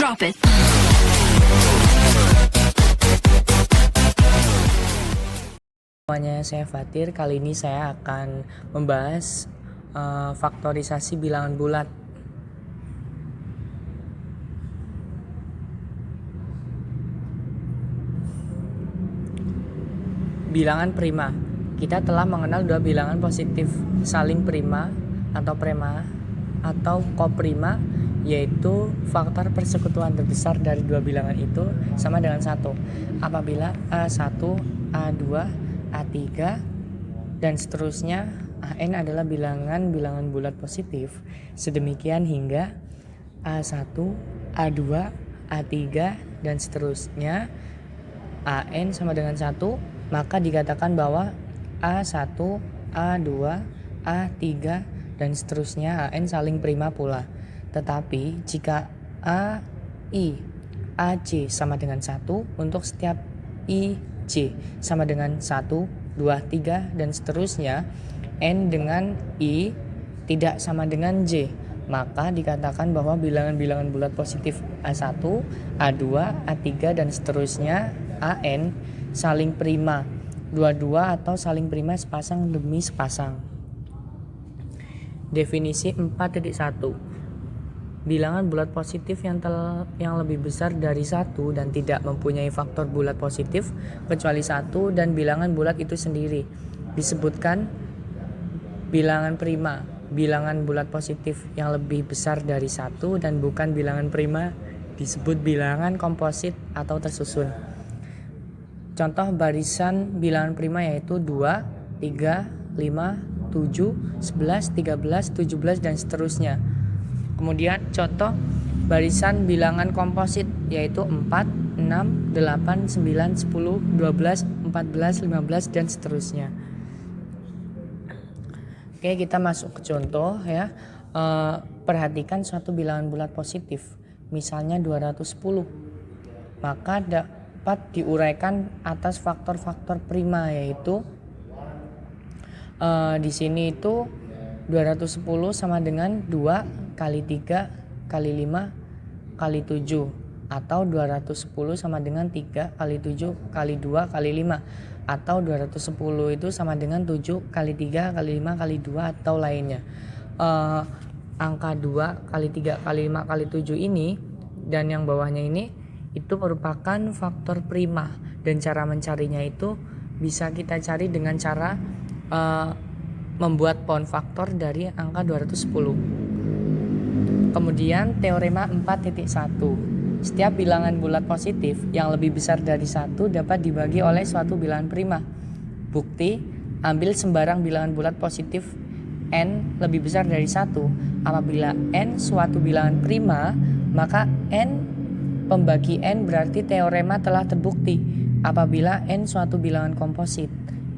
Drop it. Semuanya, saya Fatir. Kali ini saya akan membahas faktorisasi bilangan bulat. Bilangan prima. Kita telah mengenal dua bilangan positif saling prima atau prima atau koprima, yaitu faktor persekutuan terbesar dari dua bilangan itu sama dengan 1 apabila A1, A2, A3 dan seterusnya. AN adalah bilangan bulat positif sedemikian hingga A1, A2, A3 dan seterusnya. AN sama dengan 1, maka dikatakan bahwa A1, A2, A3 dan seterusnya AN saling prima pula. Tetapi jika AI, AC sama dengan 1 untuk setiap IJ sama dengan 1, 2, 3 dan seterusnya, N dengan I tidak sama dengan J, maka dikatakan bahwa bilangan-bilangan bulat positif A1, A2, A3 dan seterusnya AN saling prima dua-dua atau saling prima sepasang demi sepasang. Definisi 4.1. Bilangan bulat positif yang lebih besar dari 1 dan tidak mempunyai faktor bulat positif kecuali 1 dan bilangan bulat itu sendiri disebutkan bilangan prima. Bilangan bulat positif yang lebih besar dari 1 dan bukan bilangan prima disebut bilangan komposit atau tersusun. Contoh barisan bilangan prima yaitu 2, 3, 5, 7, 11, 13, 17 dan seterusnya. Kemudian contoh barisan bilangan komposit yaitu 4, 6, 8, 9, 10, 12, 14, 15 dan seterusnya. Oke, kita masuk ke contoh ya. Perhatikan suatu bilangan bulat positif, misalnya 210. Maka dapat diuraikan atas faktor-faktor prima, yaitu di sini itu 210 sama dengan 2 kali 3 kali 5 kali 7, atau 210 sama dengan 3 kali 7 kali 2 kali 5, atau 210 itu sama dengan 7 kali 3 kali 5 kali 2 atau lainnya. Angka 2 kali 3 kali 5 kali 7 ini dan yang bawahnya ini itu merupakan faktor prima, dan cara mencarinya itu bisa kita cari dengan cara membuat pound faktor dari angka 210. Kemudian teorema 4.1. Setiap bilangan bulat positif yang lebih besar dari 1 dapat dibagi oleh suatu bilangan prima. Bukti, ambil sembarang bilangan bulat positif N lebih besar dari 1. Apabila N suatu bilangan prima, maka N pembagi N berarti teorema telah terbukti. Apabila N suatu bilangan komposit,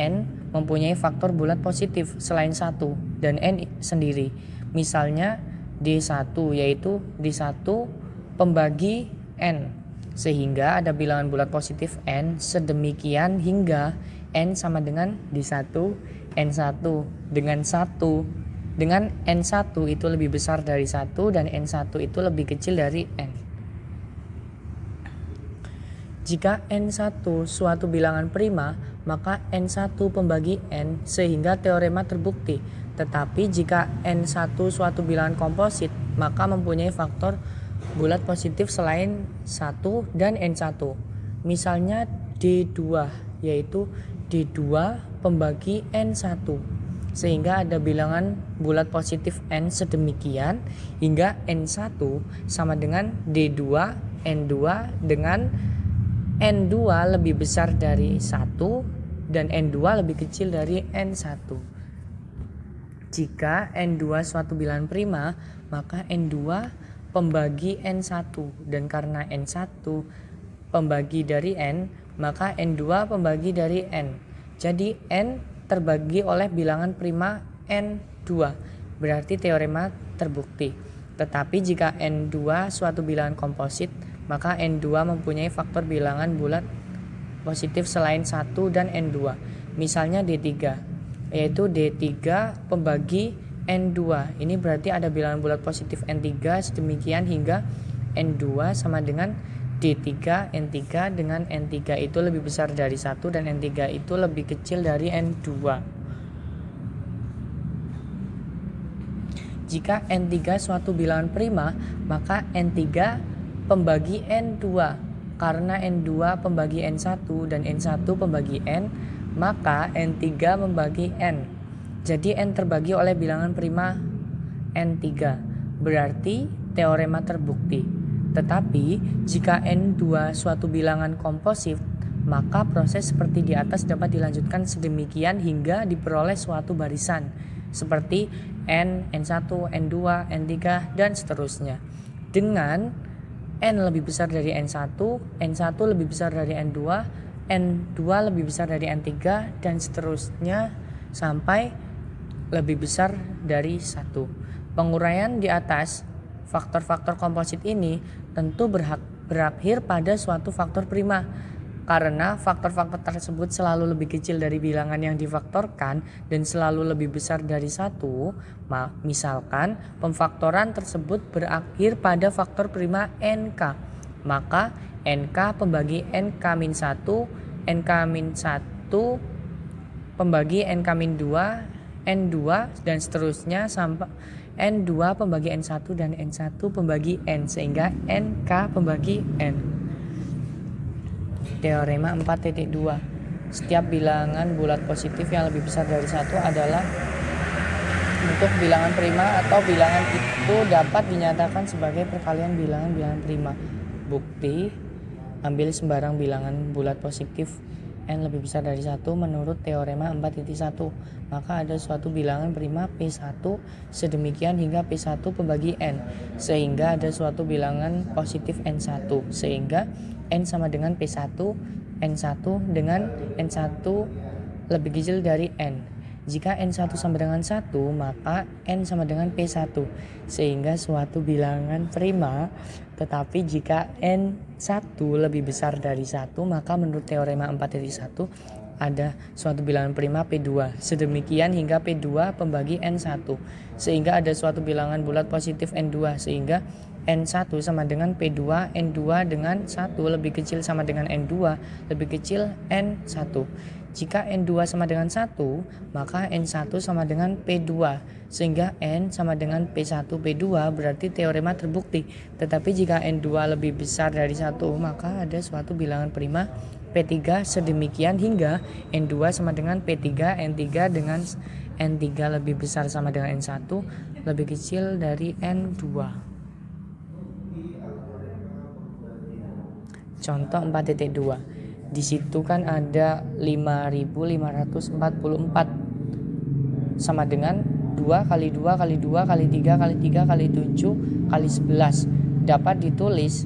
N mempunyai faktor bulat positif selain 1 dan N sendiri. Misalnya D1, yaitu D1 pembagi N, sehingga ada bilangan bulat positif N sedemikian hingga N sama dengan D1 N1 dengan N1 itu lebih besar dari 1 dan N1 itu lebih kecil dari N. Jika N1 suatu bilangan prima, maka N1 pembagi N sehingga teorema terbukti. Tetapi jika N1 suatu bilangan komposit, maka mempunyai faktor bulat positif selain 1 dan N1. Misalnya D2, yaitu D2 pembagi N1, sehingga ada bilangan bulat positif N sedemikian hingga N1 sama dengan D2 N2 dengan N2 lebih besar dari 1 dan N2 lebih kecil dari N1. Jika N2 suatu bilangan prima, maka N2 pembagi N1, dan karena N1 pembagi dari N, maka N2 pembagi dari N. Jadi N terbagi oleh bilangan prima N2, berarti teorema terbukti. Tetapi jika N2 suatu bilangan komposit, maka N2 mempunyai faktor bilangan bulat positif selain 1 dan N2. Misalnya D3, yaitu D3 pembagi N2. Ini berarti ada bilangan bulat positif N3 sedemikian hingga N2 sama dengan D3 N3 dengan N3 itu lebih besar dari 1 dan N3 itu lebih kecil dari N2. Jika N3 suatu bilangan prima, maka N3 pembagi N2. Karena N2 pembagi N1 dan N1 pembagi N, maka N3 membagi N. Jadi N terbagi oleh bilangan prima N3. Berarti teorema terbukti. Tetapi jika N2 suatu bilangan komposit, maka proses seperti di atas dapat dilanjutkan sedemikian hingga diperoleh suatu barisan seperti N, N1, N2, N3, dan seterusnya. Dengan N lebih besar dari N1, N1 lebih besar dari N2, N2 lebih besar dari N3, dan seterusnya sampai lebih besar dari 1. Penguraian di atas faktor-faktor komposit ini tentu berakhir pada suatu faktor prima. Karena faktor-faktor tersebut selalu lebih kecil dari bilangan yang difaktorkan dan selalu lebih besar dari 1, misalkan pemfaktoran tersebut berakhir pada faktor prima NK, maka NK pembagi NK-1, NK-1 pembagi NK-2, N2 dan seterusnya sampai N2 pembagi N1 dan N1 pembagi N, sehingga NK pembagi N. Teorema 4.2. Setiap bilangan bulat positif yang lebih besar dari 1 adalah bentuk bilangan prima atau bilangan itu dapat dinyatakan sebagai perkalian bilangan-bilangan prima. Bukti, ambil sembarang bilangan bulat positif N lebih besar dari 1 menurut teorema 4.1. Maka ada suatu bilangan prima P1 sedemikian hingga P1 pembagi N, sehingga ada suatu bilangan positif N1, sehingga N sama dengan P1, N1 dengan N1 lebih kecil dari N. Jika N1 sama dengan 1, maka N sama dengan P1, sehingga suatu bilangan prima. Tetapi jika N1 lebih besar dari 1, maka menurut teorema 4.1 ada suatu bilangan prima P2, sedemikian hingga P2 pembagi N1, sehingga ada suatu bilangan bulat positif N2, sehingga N1 sama dengan P2, N2 dengan 1 lebih kecil sama dengan N2, lebih kecil N1. Jika N2 sama dengan 1, maka N1 sama dengan P2, sehingga N sama dengan P1 P2, berarti teorema terbukti. Tetapi jika N2 lebih besar dari 1, maka ada suatu bilangan prima P3 sedemikian hingga N2 sama dengan P3, N3 dengan N3 lebih besar sama dengan N1, lebih kecil dari N2. Contoh 4.2. Di situ kan ada 5.544 sama dengan 2 kali 2 kali 2 kali 3 kali 3 kali 7 kali 11 dapat ditulis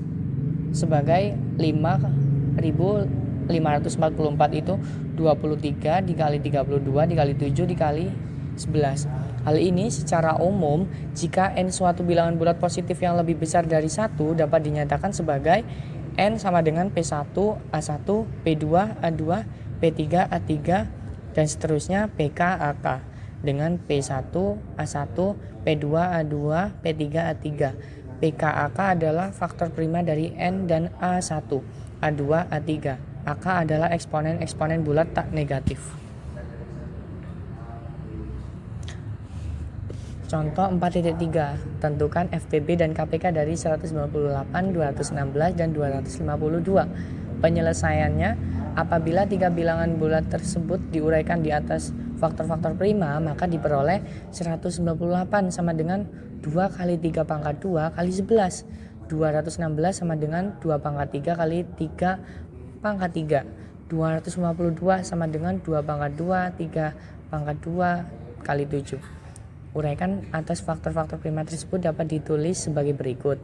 sebagai 5.544 itu 23 dikali 32 dikali 7 dikali 11. Hal ini secara umum jika N suatu bilangan bulat positif yang lebih besar dari 1 dapat dinyatakan sebagai N sama dengan P1, A1, P2, A2, P3, A3, dan seterusnya PK, AK dengan P1, A1, P2, A2, P3, A3. PK, AK adalah faktor prima dari N dan A1, A2, A3. AK adalah eksponen bulat tak negatif. Contoh 4.3. Tentukan FPB dan KPK dari 198, 216, dan 252. Penyelesaiannya, apabila 3 bilangan bulat tersebut diuraikan di atas faktor-faktor prima, maka diperoleh 198 sama dengan 2 kali 3 pangkat 2 kali 11. 216 sama dengan 2 pangkat 3 kali 3 pangkat 3. 252 sama dengan 2 pangkat 2, 3 pangkat 2 kali 7. Uraikan atas faktor-faktor prima tersebut dapat ditulis sebagai berikut.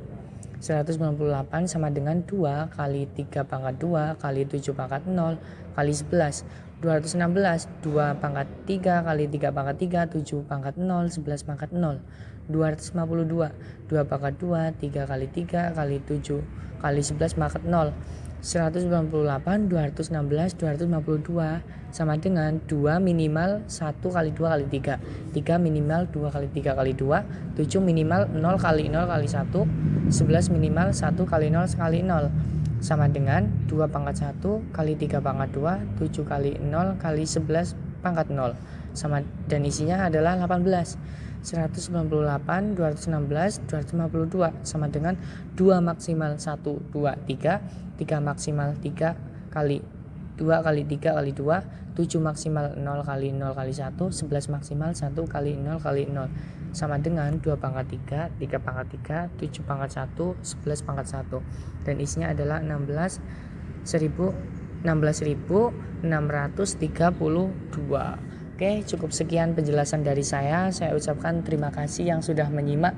198 sama dengan 2 kali 3 pangkat 2 kali 7 pangkat 0 kali 11. 216 2 pangkat 3 kali 3 pangkat 3 7 pangkat 0 11 pangkat 0. 252 2 pangkat 2 3 kali 3 kali 7 kali 11 pangkat 0. 198, 216, 252 sama dengan 2 minimal 1 kali 2 kali 3, 3 minimal 2 kali 3 kali 2, 7 minimal 0 kali 0 kali 1, 11 minimal 1 kali 0 kali 0 sama dengan 2 pangkat 1 kali 3 pangkat 2, 7 kali 0 kali 11 pangkat 0 sama, dan isinya adalah 18. 198, 216, 252 sama dengan 2 maksimal 1, 2, 3, 3 maksimal 3 kali 2 kali 3 kali 2, 7 maksimal 0 kali 0 kali 1, 11 maksimal 1 kali 0 kali 0 sama dengan 2 pangkat 3, 3 pangkat 3, 7 pangkat 1, 11 pangkat 1, dan isinya adalah 16.632. Oke, cukup sekian penjelasan dari saya. Saya ucapkan terima kasih yang sudah menyimak.